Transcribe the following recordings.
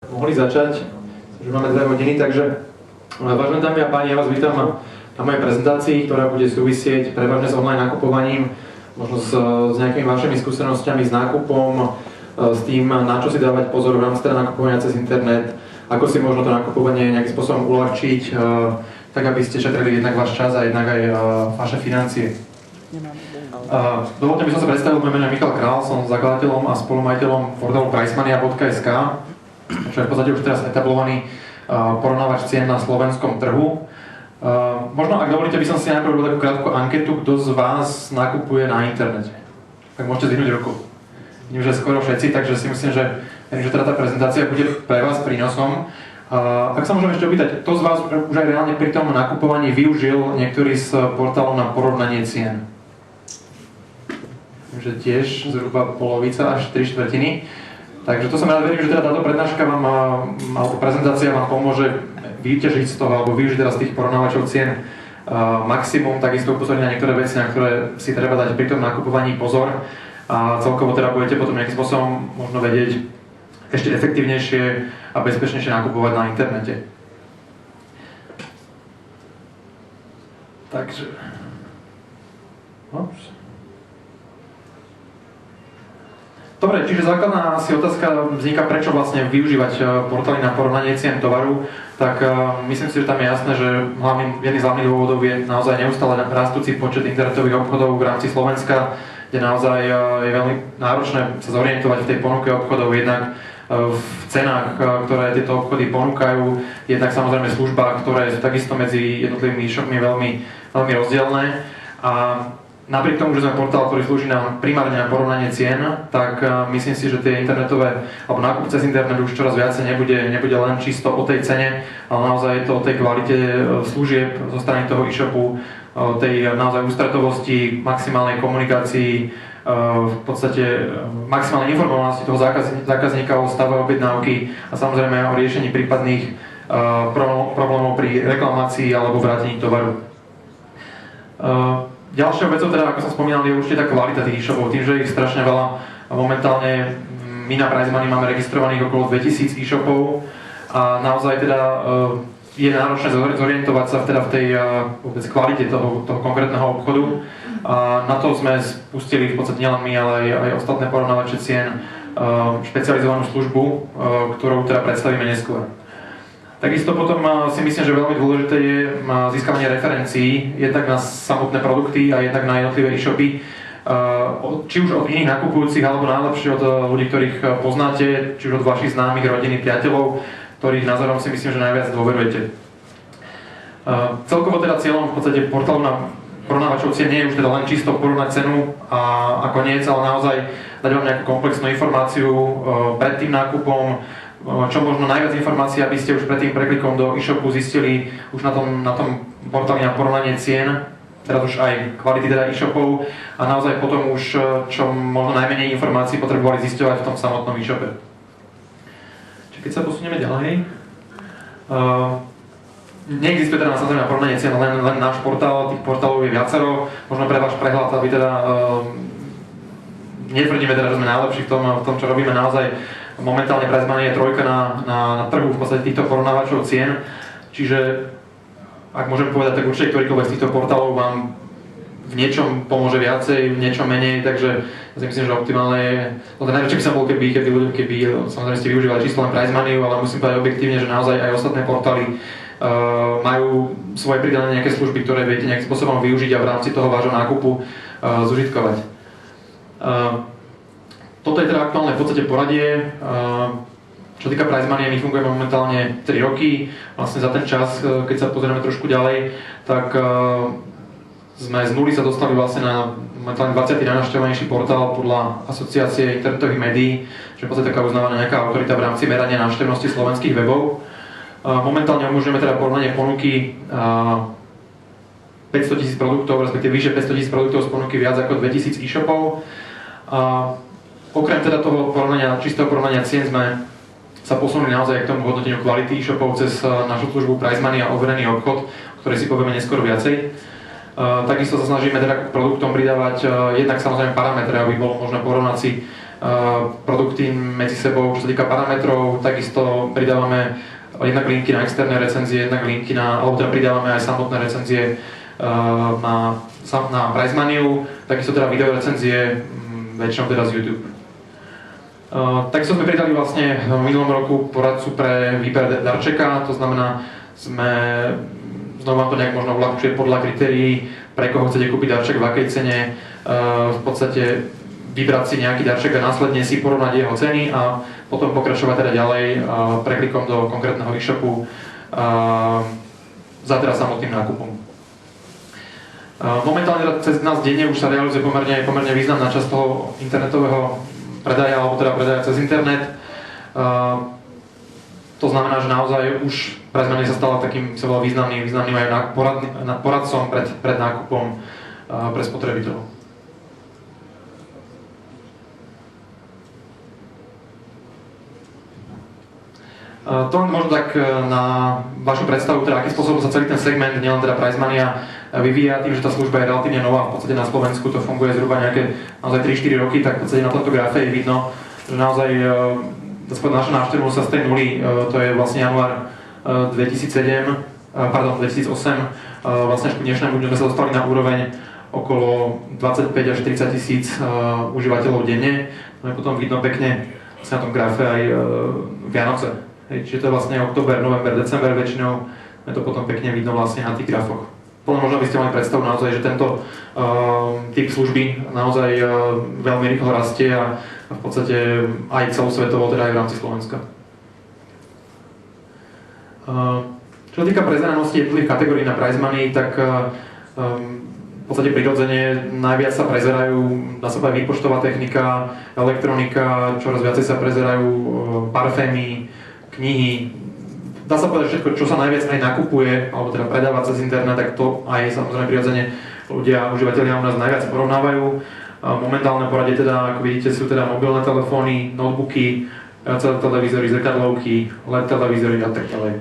Mohli začať, že máme 2 hodiny, takže vážené dámy a páni, ja vás vítam na mojej prezentácii, ktorá bude súvisieť prevažne s online nakupovaním, možno s nejakými vašimi skúsenosťami s nákupom, s tým, na čo si dávať pozor v rámci teda nakupovania cez internet, ako si možno to nakupovanie nejakým spôsobom uľahčiť, tak aby ste šetrili jednak váš čas a jednak aj vaše financie. Dovolte, by som sa predstavil, moje meno je Michal Král, som zakladateľom a spolumajiteľom portálu Pricemania.sk, čo je v podstate už teraz etablovaný porovnávač cien na slovenskom trhu. Možno, ak dovolíte, by som si najprv robil takú krátku anketu, kto z vás nakupuje na internete. Tak môžete zdvihnúť ruku. Vidím, že skoro všetci, takže si myslím, že teda tá prezentácia bude pre vás prínosom. Ak sa môžem ešte opýtať, kto z vás už aj reálne pri tom nakupovaní využil niektorý z portálov na porovnanie cien? Že tiež zhruba polovica až 3/4. Takže to som rád, verím, že teda táto prednáška vám, alebo prezentácia vám pomôže vyťažiť z toho, alebo využiť teraz tých porovnávačov cien maximum, takisto upozorniť na niektoré veci, na ktoré si treba dať pri tom nakupovaní pozor a celkovo teda budete potom nejakým spôsobom možno vedieť ešte efektívnejšie a bezpečnejšie nakupovať na internete. Takže... Dobre, čiže základná asi otázka vzniká, prečo vlastne využívať portály na porovnanie cien tovaru, tak myslím si, že tam je jasné, že jedným z hlavných dôvodov je naozaj neustále rastúci počet internetových obchodov v rámci Slovenska, kde naozaj je veľmi náročné sa zorientovať v tej ponuke obchodov, jednak v cenách, ktoré tieto obchody ponúkajú, jednak samozrejme v službách, ktoré sú takisto medzi jednotlivými e-shopmi veľmi, veľmi rozdielne. A napriek tomu, že sme portál, ktorý slúži primárne na porovnanie cien, tak myslím si, že tie internetové, alebo nákup cez internet už čoraz viacej nebude len čisto o tej cene, ale naozaj je to o tej kvalite služieb zo strany toho e-shopu, o tej naozaj ústretovosti, maximálnej komunikácii, v podstate maximálnej informovanosti toho zákazníka o stave objednávky a samozrejme o riešení prípadných problémov pri reklamácii alebo vrátení tovaru. Ďalšou vecou, teda, ako som spomínal, je určite tá kvalita tých e-shopov. Tým, že ich strašne veľa, momentálne my na Pricemanii máme registrovaných okolo 2000 e-shopov a naozaj teda je náročné zorientovať sa teda v tej vôbec kvalite toho konkrétneho obchodu. A na to sme spustili v podstate nielen my, ale aj ostatné porovnávače cien, špecializovanú službu, ktorú teda predstavíme neskôr. Takisto potom si myslím, že veľmi dôležité je získavanie referencií jednak na samotné produkty a jednak na jednotlivé e-shopy, či už od iných nakupujúcich, alebo najlepšie od ľudí, ktorých poznáte, či už od vašich známych, rodiny, priateľov, ktorých názorom si myslím, že najviac dôverujete. Celkovo teda cieľom v podstate portálu na porovnávačov cien nie je už teda len čisto porovnať cenu a koniec, ale naozaj dať vám nejakú komplexnú informáciu pred tým nákupom, čo možno najviac informácií, aby ste už pred tým preklikom do e-shopu zistili už na tom portáli na porovnanie cien, teraz už aj kvality teda e-shopov a naozaj potom už čo možno najmenej informácií potrebovali zisťovať v tom samotnom e-shope. Čiže keď sa posunieme ďalej, neexistuje teda samozrejme na porovnanie cien len náš portál, tých portálov je viacero, možno pre váš prehľad, aby teda netvrdíme teda, že sme najlepší v tom, čo robíme naozaj. Momentálne Pricemania je trojka na trhu v podstate týchto porovnávačov cien, čiže ak môžem povedať, tak určite ktorýkoľvek z týchto portálov vám v niečom pomôže viacej, v niečom menej, takže ja si myslím, že optimálne je, najradšej by som bol, keby samozrejme ste využívali čisto len Pricemaniu, ale musím povedať objektívne, že naozaj aj ostatné portály majú svoje pridané nejaké služby, ktoré viete nejakým spôsobom využiť a v rámci toho vášho nákupu zužitkovať. Toto je teda aktuálne v podstate poradie. Čo týka Pricemanie, my fungujeme momentálne 3 roky. Vlastne za ten čas, keď sa pozrieme trošku ďalej, tak sme z nuly sa dostali vlastne na momentálne 20. najnavštevovanejší portál podľa Asociácie internetových médií, čo je v podstate taká uznávaná nejaká autorita v rámci merania návštevnosti slovenských webov. Momentálne umožňujeme teda porovnanie ponuky 500 000 produktov, respektíve vyše 500 000 produktov z ponuky viac ako 2000 e-shopov. Okrem teda toho čistého porovnania cien sme sa posunuli naozaj k tomu hodnoteniu kvality e-shopov cez našu službu Pricemania overený obchod, o ktorej si povieme neskôr viacej. Takisto sa snažíme teda k produktom pridávať jednak samozrejme parametre, aby bolo možné porovnať si produkty medzi sebou, čo sa týka parametrov, takisto pridávame jednak linky na externé recenzie, jednak linky alebo teda pridávame aj samotné recenzie na Prizemaniu, takisto teda video recenzie, väčšinou teda z YouTube. Takisto sme pridali vlastne v minulom roku poradcu pre výber darčeka, to znamená, znovu vám to nejak možno uľahčuje podľa kritérií, pre koho chcete kúpiť darček, v akej cene, v podstate vybrať si nejaký darček a následne si porovnať jeho ceny a potom pokračovať teda ďalej preklikom do konkrétneho e-shopu za teda samotným nákupom. Momentálne cez nás denne už sa realizuje pomerne významná časť toho internetového predaja, alebo teda predaja cez internet. To znamená, že naozaj už Prizemania sa stala takým významným aj poradcom pred nákupom pre spotrebiteľov. To možno tak na vašu predstavu, teda akým spôsobom sa celý ten segment, nielen teda Prizemania, vyvíja tým, že tá služba je relatívne nová. V podstate na Slovensku to funguje zhruba nejaké naozaj 3-4 roky, tak v podstate na tomto grafe je vidno, že naozaj naša návštevnosť sa z tej nuly, to je vlastne január 2008, vlastne k dnešnému dňu sme sa dostali na úroveň okolo 25 až 30 tisíc užívateľov denne. No a potom vidno pekne na tom grafe aj Vianoce. Čiže to je vlastne október, november, december väčšinou, je to potom pekne vidno vlastne na tých grafoch. Potom možno by ste mali predstavu naozaj, že tento typ služby naozaj veľmi rýchlo rastie a v podstate aj celosvetovo, teda aj v rámci Slovenska. Čo sa týka prezeranosti jednotlivých kategórií na Prizemanii, tak v podstate prirodzene najviac sa prezerajú, dá sa povedať, výpočtová technika, elektronika, čoraz viacej sa prezerajú parfémy, knihy. Dá sa povedať všetko, čo sa najviac aj nakupuje, alebo teda predáva cez internet, tak to aj samozrejme prirodzene ľudia, užívateľia u nás najviac porovnávajú. Momentálne poradie teda, ako vidíte, sú teda mobilné telefóny, notebooky, televízory, zrkadlovky, LED televízory a tak ďalej.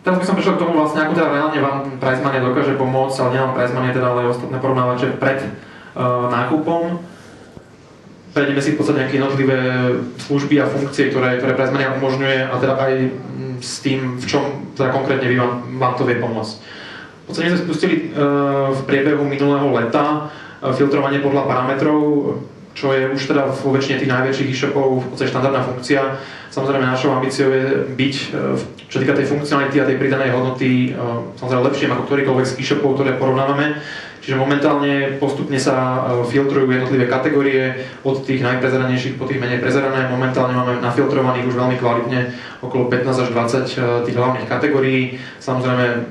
Teraz by som prešiel k tomu vlastne, ako teda reálne vám Prizemania dokáže pomôcť, ale nielen Prizemania, teda, ale aj ostatné porovnávače pred nákupom. Prejdeme si v podstate nejaké jednotlivé služby a funkcie, ktoré Prizemania umožňuje a teda aj s tým, v čom teda konkrétne vám to vie pomôcť. V podstate sme spustili v priebehu minulého leta filtrovanie podľa parametrov, čo je už teda vo väčšine tých najväčších e-shopov v podstate štandardná funkcia. Samozrejme našou ambíciou je byť, čo týka tej funkcionality a tej pridanej hodnoty, samozrejme lepším ako ktorýkoľvek z e-shopov, ktoré porovnávame. Čiže momentálne postupne sa filtrujú jednotlivé kategórie od tých najprezeranejších po tých menej prezerané. Momentálne máme nafiltrovaných už veľmi kvalitne okolo 15 až 20 tých hlavných kategórií. Samozrejme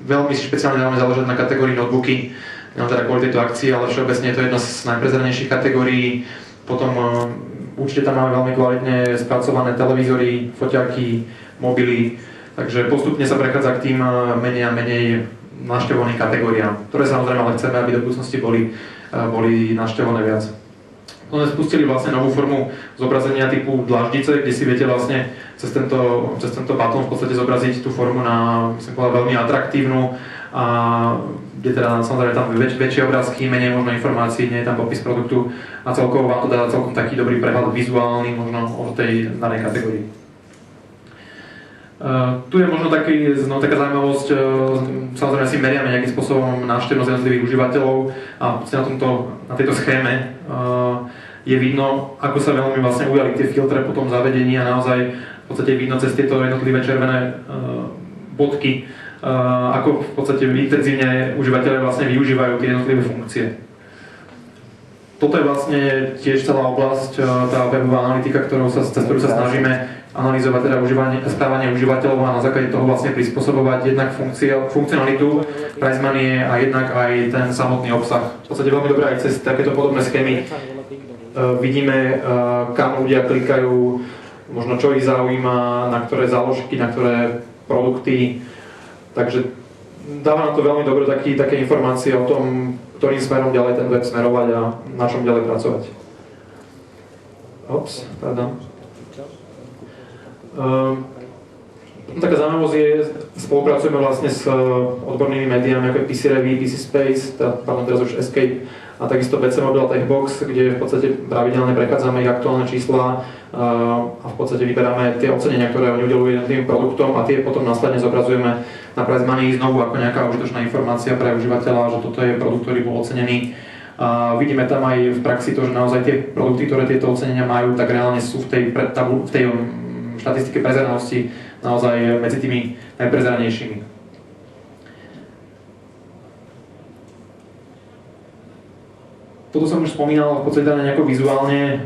veľmi špeciálne dávame záležať na kategórii notebooky, nemám teda kvôli tejto akcii, ale všeobecne je to jedna z najprezeranejších kategórií. Potom určite tam máme veľmi kvalitne spracované televízory, foťáky, mobily, takže postupne sa prechádza k tým menej a menej navštevovaným kategóriám, ktoré samozrejme ale chceme, aby do budúcnosti boli navštevované viac. Potom sme spustili vlastne novú formu zobrazenia typu dlaždice, kde si viete vlastne cez tento batón v podstate zobraziť tú formu na, myslím povedal, veľmi atraktívnu a kde teda samozrejme tam väčšie obrázky, menej možno informácií, nie je tam popis produktu a celkovo vám to dá celkom taký dobrý prehľad vizuálny možno o tej danej kategórii. Tu je možno taká zaujímavosť, samozrejme si meriame nejakým spôsobom návštevnosť jednotlivých užívateľov a na tejto schéme je vidno, ako sa veľmi vlastne ujali tie filtre po tom zavedení a naozaj v podstate vidno cez tieto jednotlivé červené bodky, ako v podstate intenzívne užívateľe vlastne využívajú tie jednotlivé funkcie. Toto je vlastne tiež celá oblasť, tá webová analytika, cez ktorú sa snažíme analyzovať teda správanie užívateľov a na základe toho vlastne prispôsobovať jednak funkcionalitu Prizemanie a jednak aj ten samotný obsah. V podstate veľmi dobré aj cez takéto podobné schémy vidíme, kam ľudia klikajú, možno čo ich zaujíma, na ktoré záložky, na ktoré produkty. Takže dáva nám to veľmi dobre také informácie o tom, ktorým smerom ďalej ten web smerovať a na čom ďalej pracovať. Taká zaujímavosť je, spolupracujeme vlastne s odbornými médiami ako PC Review, PC Space, teraz už Escape a takisto PC Mobile Techbox, kde v podstate pravidelne prechádzame ich aktuálne čísla a v podstate vyberáme tie ocenenia, ktoré oni udeľujú jednotlivým produktom a tie potom následne zobrazujeme na Prize Money znovu ako nejaká užitočná informácia pre užívateľa, že toto je produkt, ktorý bol ocenený. A vidíme tam aj v praxi to, že naozaj tie produkty, ktoré tieto ocenenia majú, tak reálne sú v tej štatistike prezeranosti naozaj medzi tými najprezeranejšími. Toto som už spomínal, v podstate nejako vizuálne,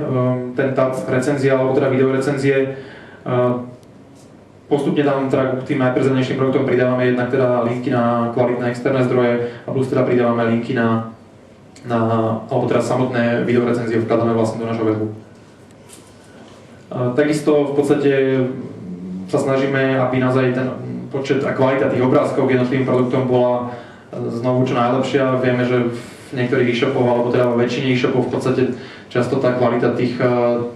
ten tab recenzia, alebo teda videorecenzie. Postupne tam teda k tým najprezeranejším produktom pridávame jednak teda linky na kvalitné externé zdroje a plus teda pridávame linky alebo teda samotné videorecenzie vkladáme vlastne do našho webu. Takisto v podstate sa snažíme, aby naozaj ten počet a kvalita tých obrázkov k jednotlivým produktom bola znovu čo najlepšia. Vieme, že v niektorých e-shopoch, alebo teda vo väčšine e-shopov v podstate často tá kvalita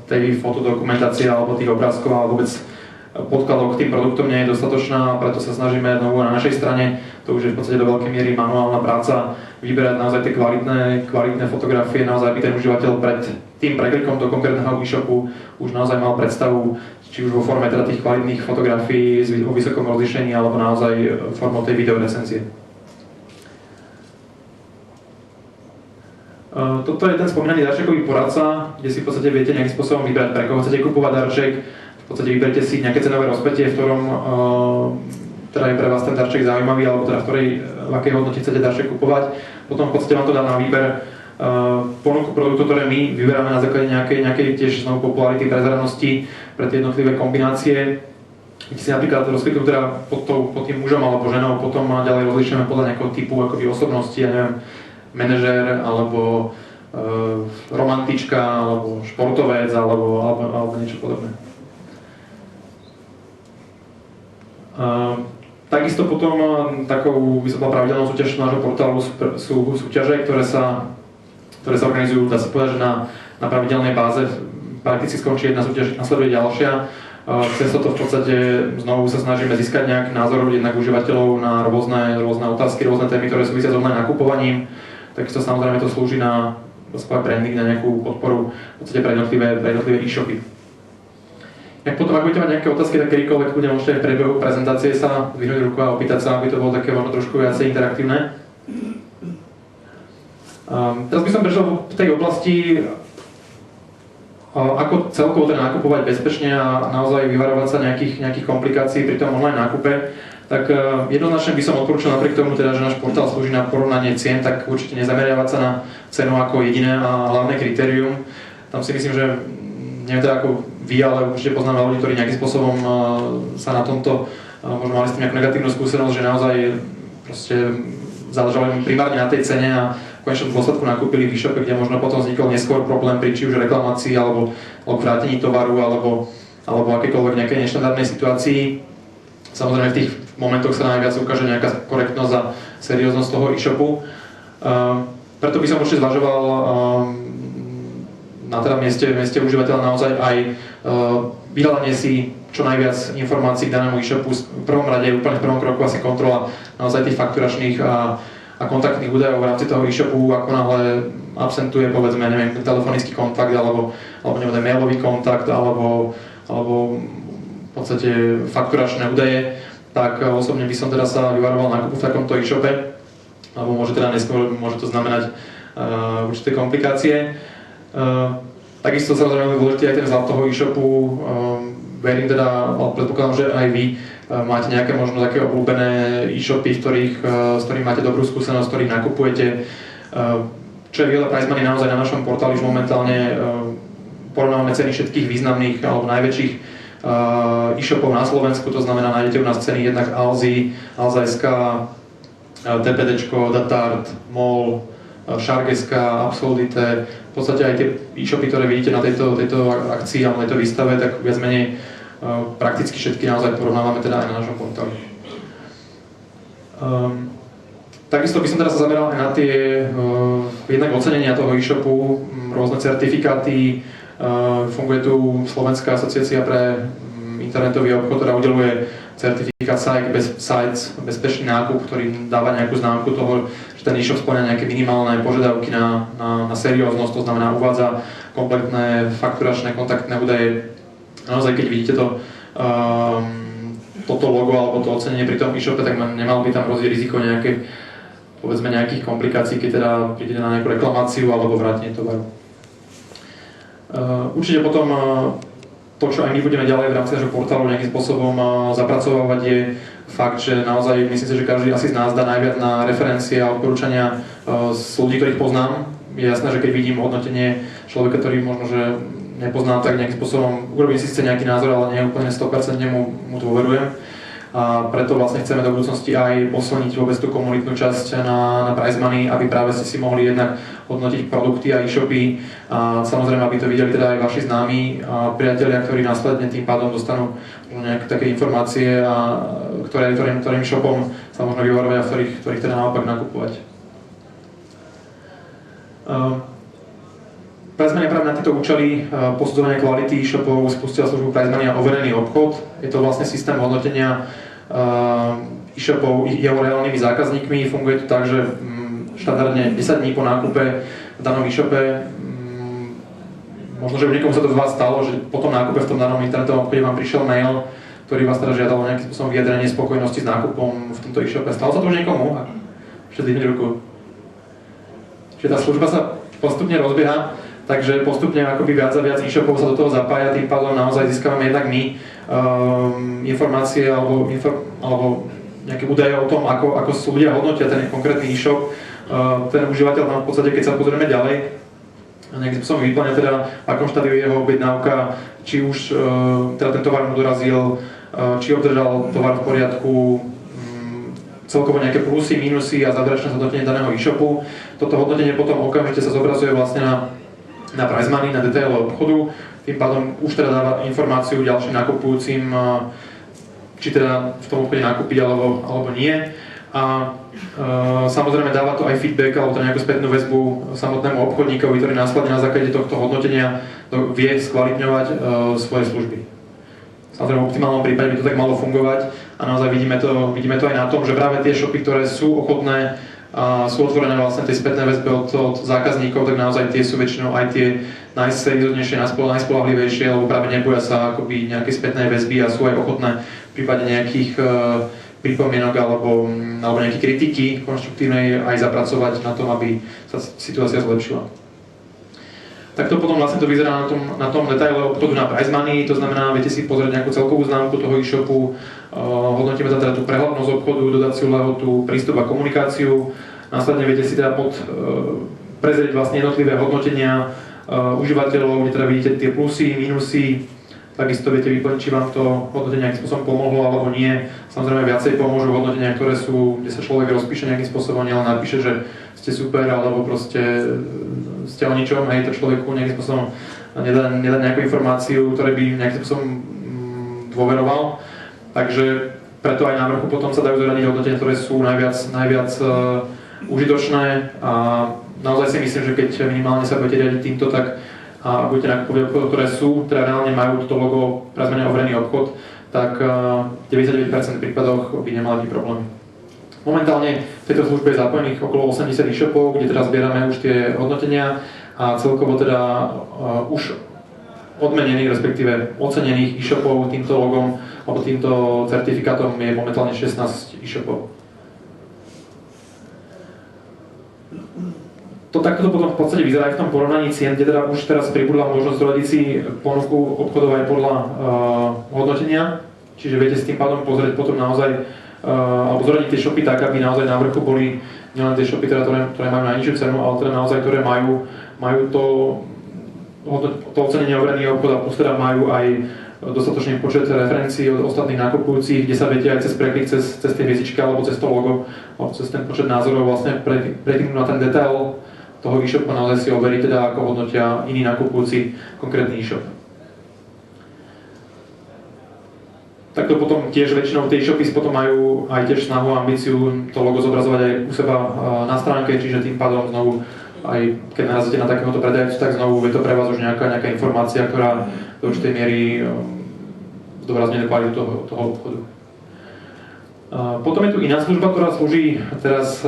tej fotodokumentácie alebo tých obrázkov a vôbec podkladov k tým produktom nie je dostatočná, preto sa snažíme znovu na našej strane, to už je v podstate do veľkej miery manuálna práca, vyberať naozaj tie kvalitné fotografie, naozaj aby ten užívateľ pred tým preklikom do konkrétneho e-shopu už naozaj mal predstavu, či už vo forme teda tých kvalitných fotografií o vysokom rozlíšení, alebo naozaj formou tej videorecenzie. Toto je ten spomínaný darčekový poradca, kde si v podstate viete nejakým spôsobom vybrať, pre koho chcete kupovať darček. V podstate vyberte si nejaké cenové rozpätie, v ktorom teda je pre vás ten darček zaujímavý, alebo teda v akej hodnote chcete darček kupovať. Potom v podstate vám to dá na výber ponuku produktov, ktoré my vyberáme na základe nejakej tiež znovu popularity, prezeranosti pre tie jednotlivé kombinácie. Keď si napríklad rozkliknú teda pod tým mužom alebo ženou, potom ďalej rozlišujeme podľa nejakého typu akoby osobnosti, ja neviem, manažér, alebo romantička, alebo športovec, alebo niečo podobné. Takisto potom takou vysokou pravidelnou súťažou nášho portálu sú súťaže, ktoré sa organizujú, dá sa povedať, že na pravidelnej báze. Prakticky skončí jedna súťaž, nasleduje ďalšia. Cez toto v podstate znovu sa snažíme získať nejaký názor jednak užívateľov na rôzne otázky, rôzne témy, ktoré súvisia s online nakupovaním. Takisto samozrejme to slúži na branding, na nejakú podporu v podstate pre jednotlivé e-shopy. Ak potom, ak budete mať nejaké otázky, tak kedykoľvek bude môžete v priebehu prezentácie sa zdvihnúť ruku a opýtať sa, aby to bolo také možno trošku viacej interaktívne. Teraz by som prešiel v tej oblasti, ako celkovo teda nakupovať bezpečne a naozaj vyvarovať sa nejakých komplikácií pri tom online nákupe. Tak jednoznačne by som odporúčal napriek tomu, teda, že náš portál slúži na porovnanie cien, tak určite nezameriavať sa na cenu ako jediné a hlavné kritérium. Tam si myslím, že neviem teda ako vy, ale určite poznám ľudí, ktorí nejakým spôsobom sa na tomto možno mali s tým nejakú negatívnu skúsenosť, že naozaj proste záležalo im primárne na tej cene a v konečnom dôsledku nakúpili v e-shope, kde možno potom vznikol neskôr problém pri či už reklamácii alebo vrátení tovaru alebo akékoľvek nejakej neštandardnej situácii. Samozrejme v tých momentoch sa najviac ukáže nejaká korektnosť a serióznosť toho e-shopu. Preto by som určite zvažoval na teda mieste užívateľa naozaj aj vyhľadanie si čo najviac informácií k danému e-shopu. V prvom rade, úplne v prvom kroku asi kontrola naozaj tých fakturačných a kontaktných údajov v rámci toho e-shopu, ako náhle absentuje, povedzme, neviem, telefonický kontakt alebo neviem, mailový kontakt alebo v podstate fakturačné údaje, tak osobne by som teda sa vyvaroval nákupu v takomto e-shope, alebo môže teda neskôr to znamenať určité komplikácie. Takisto samozrejme dôležitý aj ten vzhľad toho e-shopu. Verím teda, predpokladám, že aj vy máte nejaké možno také obľúbené e-shopy, s ktorými máte dobrú skúsenosť, s ktorých nakupujete. Čo je výhoda Prize Money, naozaj na našom portáli už momentálne porovnávame ceny všetkých významných alebo najväčších e-shopov na Slovensku, to znamená, nájdete u nás ceny jednak Alzy, Alza.sk, DPDčko, Datart, MOL, Shark.sk, Absolute, v podstate aj tie e-shopy, ktoré vidíte na tejto akcii alebo tejto výstave, tak viac menej prakticky všetky naozaj porovnávame teda aj na našom portáli. Takisto by som teraz sa zameral aj na tie jednak ocenenia toho e-shopu, rôzne certifikáty. Funguje tu Slovenská asociácia pre internetový obchod, ktorá udeľuje certifikát Sites, bezpečný nákup, ktorý dáva nejakú známku toho, že ten e-shop spĺňa nejaké minimálne požiadavky na serióznosť, to znamená uvádza kompletné fakturačné kontaktné údaje. Naozaj, keď vidíte toto logo alebo to ocenenie pri tom e-shope, tak nemalo by tam hrozí riziko nejakých komplikácií, keď teda prídete na nejakú reklamáciu alebo vrátenie tovaru. Určite potom to, čo aj my budeme ďalej v rámci nášho portálu nejakým spôsobom zapracovávať, je fakt, že naozaj myslím si, že každý asi z nás dá najviac na referencie a odporúčania z ľudí, ktorých poznám. Je jasné, že keď vidím hodnotenie človeka, ktorý možno, že nepoznám, tak nejakým spôsobom urobím si nejaký názor, ale nie úplne 100% mu dôverujem. A preto vlastne chceme do budúcnosti aj posilniť vôbec tú komunitnú časť na Prize Money, aby práve ste si mohli jednak hodnotiť produkty a e-shopy a samozrejme, aby to videli teda aj vaši známi a priatelia, ktorí následne tým pádom dostanú nejaké také informácie, ktorým shopom sa možno vyvarovať a ktorých teda naopak nakupovať. Prize Money práve na tieto účely posudzovania kvality e-shopov spustila službu Prize Money a overený obchod. Je to vlastne systém hodnotenia e-shopov jeho reálnymi zákazníkmi. Funguje to tak, že štandardne 10 dní po nákupe v danom e-shope, možno, že niekomu sa to z vás stalo, že po tom nákupe v tom danom internetovom obchode vám prišiel mail, ktorý vás teda žiadal o nejakým spôsobom vyjadrenie spokojnosti s nákupom v tomto e-shope. Stalo sa to už niekomu? Ešte zdvihnite ruku. Čiže tá služba sa postupne rozbieha. Takže postupne akoby viac a viac e-shopov sa do toho zapája, tým pádom naozaj získavame jednak my informácie alebo nejaké údaje o tom, ako sú ľudia hodnotia ten konkrétny e-shop. Ten užívateľ nám v podstate, keď sa pozrieme ďalej, nejakým spôsobom vyplňa teda, v akom štádiu jeho objednávka, či už teda ten tovar mu dorazil, či obdržal tovar v poriadku, celkovo nejaké plusy, minusy a záverečné hodnotenie daného e-shopu. Toto hodnotenie potom okamžite sa zobrazuje vlastne na Prize Money, na detaile obchodu, tým pádom už teda dáva informáciu ďalším nakupujúcim, či teda v tom obchode nakúpiť alebo nie. A samozrejme dáva to aj feedback alebo to nejakú spätnú väzbu samotnému obchodníkovi, ktorý následne na základe tohto hodnotenia vie skvalitňovať svoje služby. Samozrejme v optimálnom prípade by to tak malo fungovať a naozaj vidíme to aj na tom, že práve tie shopy, ktoré sú ochotné a sú otvorené vlastne tej spätnej väzbe od zákazníkov, tak naozaj tie sú väčšinou aj tie najserióznejšie, najspoľahlivejšie, lebo práve neboja sa akoby nejakej spätnej väzby a sú aj ochotné v prípade nejakých pripomienok alebo nejaké kritiky konštruktívnej aj zapracovať na tom, aby sa situácia zlepšila. Takto potom vlastne to vyzerá na tom detaile obchodu na Prize Money, to znamená, viete si pozrieť nejakú celkovú známku toho e-shopu, hodnotíme tam teda tú prehľadnosť obchodu, dodaciu lehotu, prístup a komunikáciu, následne viete si teda prezrieť vlastne jednotlivé hodnotenia užívateľov, kde teda vidíte tie plusy, minusy, takisto viete vyplniť, či vám to hodnotenie nejakým spôsobom pomohlo alebo nie. Samozrejme viacej pomôžu hodnotenia, ktoré sú, kde sa človek rozpíše nejakým spôsobom, nielen napíše, že ste super, alebo proste ste o ničom, hej, to človeku nejakým spôsobom nedá nejakú informáciu, ktoré by nejakým spôsobom dôveroval. Takže preto aj na vrchu potom sa dajú zaradiť hodnotenia, ktoré sú najviac užitočné a naozaj si myslím, že keď minimálne sa budete riadiť týmto, tak a budete nakupovať obchod, ktoré sú, teda reálne majú toto logo Prize Money overený obchod, tak v 99% prípadoch by nemali byť problémy. Momentálne v tejto službe je zapojených okolo 80 e-shopov, kde teda zbierame už tie hodnotenia a celkovo teda už odmenených, respektíve ocenených e-shopov týmto logom alebo týmto certifikátom je momentálne 16 e-shopov. To takto potom v podstate vyzerá aj v tom porovnaní cien, kde teda už teraz pribudla možnosť zrodiť si ponuku obchodov aj podľa hodnotenia, čiže viete s tým pádom pozrieť potom naozaj alebo zrodiť tie shopy tak, aby naozaj na vrchu boli nielen tie shopy, teda, ktoré majú najnižšiu cenu, ale teda naozaj, ktoré majú to ocenenie overený obchod a plus teda majú aj dostatočný počet referencií od ostatných nakupujúcich, kde sa viete aj cez preklik, cez tie hviezdičky alebo cez to logo, alebo cez ten počet názorov vlastne prekliknúť na ten detail toho e-shopu a naozaj si overiť teda, ako hodnotia iní nakupujúci konkrétny e-shop. Takto potom tiež väčšinou tie e-shopy potom majú aj tiež snahu a ambíciu to logo zobrazovať aj u seba na stránke, čiže tým pádom znovu aj keď narazíte na takéhoto predajcu, tak znovu je to pre vás už nejaká informácia, ktorá do určitej miery zdôrazňuje kvalitu toho obchodu. Potom je tu iná služba, ktorá slúži teraz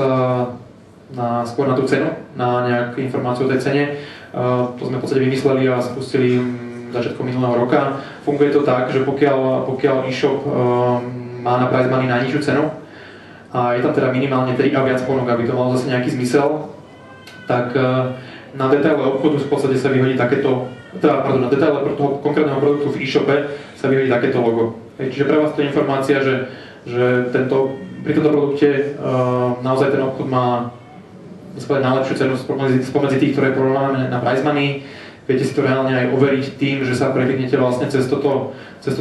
skôr na tú cenu, na nejakú informáciu o tej cene. To sme v podstate vymysleli a spustili začiatkom minulého roka. Funguje to tak, že pokiaľ e-shop má na Prize Money najnižšiu cenu a je tam teda minimálne 3 a viac ponúk, aby to malo zase nejaký zmysel, tak na detaile obchodu v podstate sa vyhodí takéto, na detaile pro toho konkrétneho produktu v e-shope sa vyhodí takéto logo. Čiže pre vás to je informácia, že pri tomto produkte naozaj ten obchod má najlepšiu cenu spomedzi tých, ktoré porovnáme na Prize Money. Viete si to reálne aj overiť tým, že sa prekliknete vlastne cez toto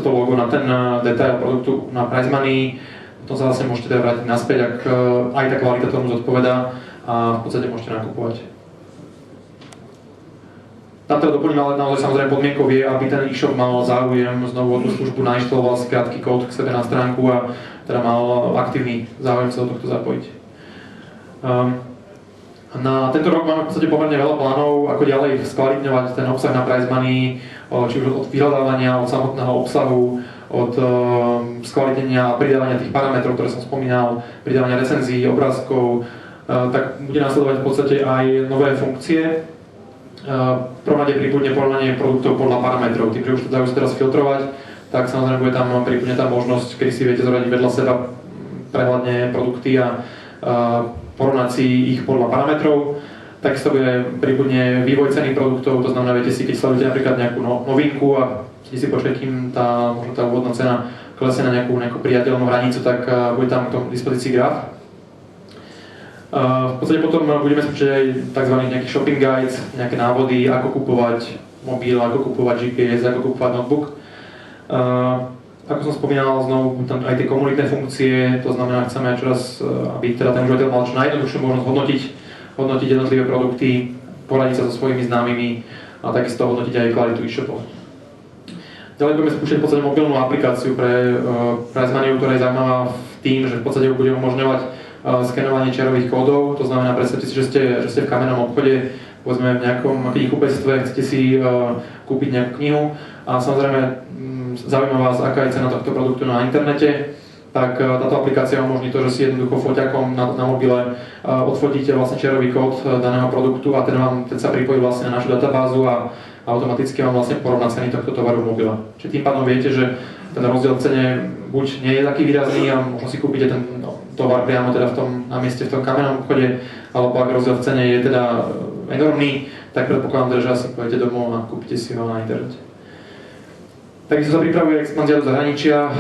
logo na ten detail produktu na Prize Money. Potom sa vlastne môžete teda vrátiť naspäť, ak aj tá kvalita tomu zodpovedá a v podstate môžete nakupovať. Tam teda doplním, ale naozaj samozrejme podmienkou je, aby ten e-shop mal záujem znovu o tú službu, nainštaloval si krátky kód k sebe na stránku a teda mal aktívny záujem sa do tohto zapojiť. Na tento rok máme v podstate pomerne veľa plánov, ako ďalej skvalitňovať ten obsah na Prize Money, či už od vyhľadávania, od samotného obsahu, od skvalitnenia a pridávania tých parametrov, ktoré som spomínal, pridávania recenzií, obrázkov, tak bude nasledovať v podstate aj nové funkcie. V prvom rade pribudne porovnanie produktov podľa parametrov, tým, že už to dajú sa teraz filtrovať, tak samozrejme bude tam pribudne tá možnosť, kedy si viete zoradiť vedľa seba prehľadne produkty a porovnať si ich podľa parametrov. Takisto bude pribudne vývoj ceny produktov, to znamená, viete si, keď sledujete napríklad nejakú novinku a keď si počujete, kým možno tá úvodná cena klesne na nejakú priateľnú hranicu, tak bude tam k tomu dispozícii graf. V podstate potom budeme spúšťať aj tzv. Nejaký shopping guides, nejaké návody, ako kupovať mobil, ako kupovať GPS, ako kupovať notebook. Ako som spomínal, znovu tam aj tie komunitné funkcie, to znamená, chceme čoraz, aby teda ten užívateľ mal čo najjednoduchšiu možnosť hodnotiť jednotlivé produkty, poradiť sa so svojimi známymi a takisto hodnotiť aj kvalitu e-shopov. Ďalej budeme spúšťať v podstate mobilnú aplikáciu pre Prize Money, ktorá je zaujímavá tým, že v podstate bude umožňovať skenovanie čiarových kódov, to znamená, predstavte si, že ste v kamennom obchode, povedzme v nejakom knihkupectve, chcete si kúpiť nejakú knihu a samozrejme zaujíma vás, aká je cena tohto produktu na internete, tak táto aplikácia umožní to, že si jednoducho foťakom na mobile odfotíte vlastne čiarový kód daného produktu a ten sa pripojí vlastne na našu databázu a automaticky vám vlastne porovná ceny tohto tovaru v mobile. Čiže tým pádom viete, že ten rozdiel v cene buď nie je taký výrazný a možno si kúpite ten tovar priamo teda na mieste v tom kamennom obchode, alebo ak rozdiel v cene je teda enormný, tak predpokladám, že asi pôjdete domov a kúpite si ho na internete. Takisto sa pripravuje expanzia do zahraničia.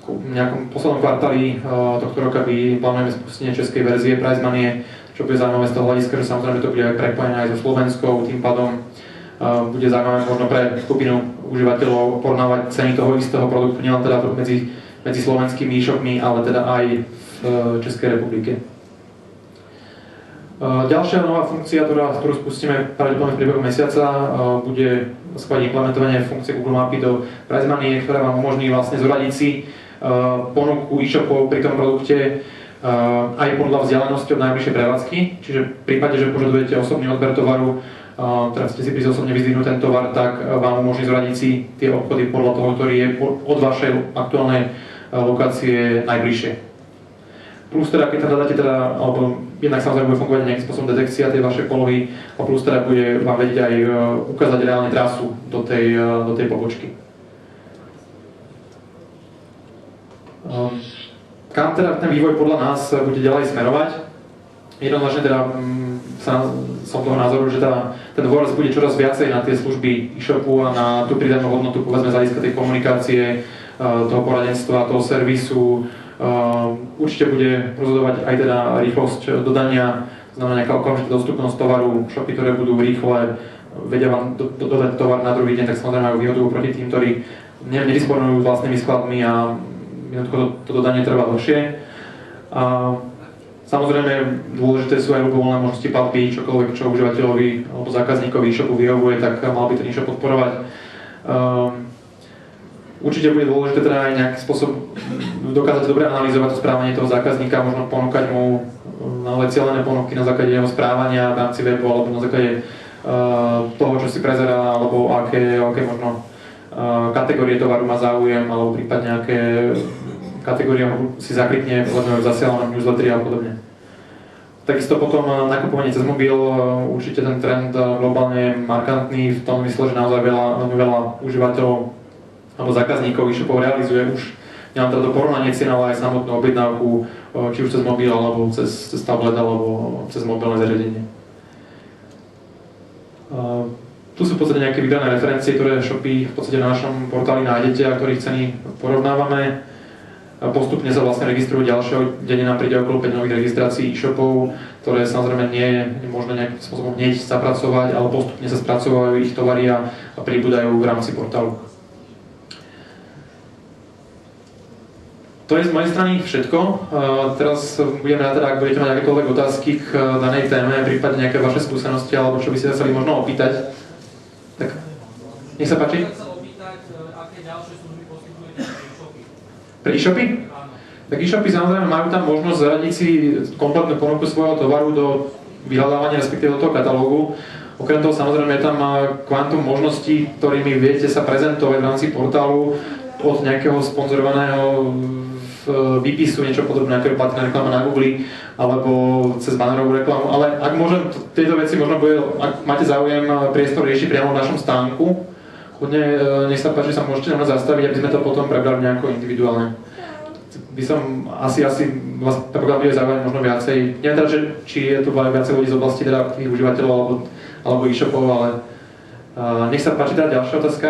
V nejakom poslednom kvartáli tohto roka plánujeme spustenie českej verzie Prize Money, čo bude zaujímavé z toho hľadiska, že samozrejme to bude aj prepojené aj so Slovenskou, tým pádom bude zaujímavé možno pre skupinu užívateľov porovnávať ceny toho istého produktu, nielen teda medzi slovenskými e-shopmi, ale teda aj v Českej republike. Ďalšia nová funkcia, ktorú spustíme pravdepodobne v priebehu mesiaca, bude skôr implementovanie funkcie Google Mapy do Prize Money, ktorá vám umožní vlastne zoradiť si ponuku e-shopov pri tom produkte aj podľa vzdialenosti od najbližšej prevádzky. Čiže v prípade, že požadujete osobný odber tovaru, teraz chcete si prísť osobne vyzdvihnúť ten tovar, tak vám umožní zoradiť si tie obchody podľa toho, ktorý je od vašej aktuálnej lokácie najbližšie. Plus teda, keď tam dáte alebo jednak samozrejme bude fungovať nejakým spôsobom detekcia tej vašej polohy a plus teda bude vám vedieť aj ukázať reálne trasu do tej pobočky. Kam teda ten vývoj podľa nás bude ďalej smerovať? Jednoznačne teda som toho názoru, že ten dôraz bude čoraz viacej na tie služby e-shopu a na tú pridanú hodnotu, povedzme z hľadiska tej komunikácie, toho poradenstva, toho servisu. Určite bude rozhodovať aj teda rýchlosť dodania, znamená nejaká okamžitá dostupnosť tovaru, shopy, ktoré budú rýchle, vedia vám dodať tovar na druhý deň, tak samozrejme majú výhodu proti tým, ktorí nedisponujú vlastnými skladmi a jednoducho to dodanie trvá dlhšie. Samozrejme dôležité sú aj ľubovoľné možnosti platby, čokoľvek, čo užívateľovi alebo zákazníkovi e-shopu vyhovuje, tak mal by ten e-shop podporovať. Určite bude dôležité teda aj nejaký spôsob dokázať dobre analyzovať to správanie toho zákazníka, možno ponúkať mu naozaj cieľené ponuky na základe jeho správania v rámci webu alebo na základe toho, čo si prezerá, alebo aké možno kategórie tovaru má záujem, alebo prípadne aké kategória si zaklikne, povedzme zasielané newslettery a podobne. Takisto potom nakupovanie cez mobil, určite ten trend globálne je markantný v tom mysle, že naozaj veľa užívateľov alebo zákazníkov e-shopov realizuje už nielen to porovnanie cien, ale aj samotnú objednávku, či už cez mobil, alebo cez tablet, alebo cez mobilné zariadenie. Tu sú v podstate nejaké vybrané referencie, ktoré shopy v podstate na našom portáli nájdete a ktorých ceny porovnávame. Postupne sa vlastne registrujú ďalšie, denne nám príde okolo 5 nových registrácií e-shopov, ktoré samozrejme nie je možné nejakým spôsobom hneď zapracovať, ale postupne sa spracovajú ich tovary a pribúdajú v rámci portálu. To je z mojej strany všetko. Teraz budem rád, ak budete mať akékoľvek otázky k danej téme, prípadne nejaké vaše skúsenosti, alebo čo by ste sa chceli možno opýtať. Tak, nech sa páči. Pre e-shopy? Tak e-shopy samozrejme majú tam možnosť zaradiť si kompletnú ponuku svojho tovaru do vyhľadávania, respektíve do toho katalógu. Okrem toho samozrejme je tam kvantum možností, ktorými viete sa prezentovať v rámci portálu od nejakého sponzorovaného výpisu, niečo podobné, ako je platená reklama na Google, alebo cez bannerovú reklamu. Ale ak môžem, tieto veci možno bude, ak máte záujem priestor riešiť priamo v našom stánku, chodne, nech sa páči, sa môžete na nás zastaviť, aby sme to potom prebrali nejako individuálne. By som asi vás predpokladám, bude zaujať možno viacej. Neviem teda, či je tu viacej ľudí z oblasti teda tých užívateľov alebo e-shopov, ale nech sa páči teda ďalšia otázka.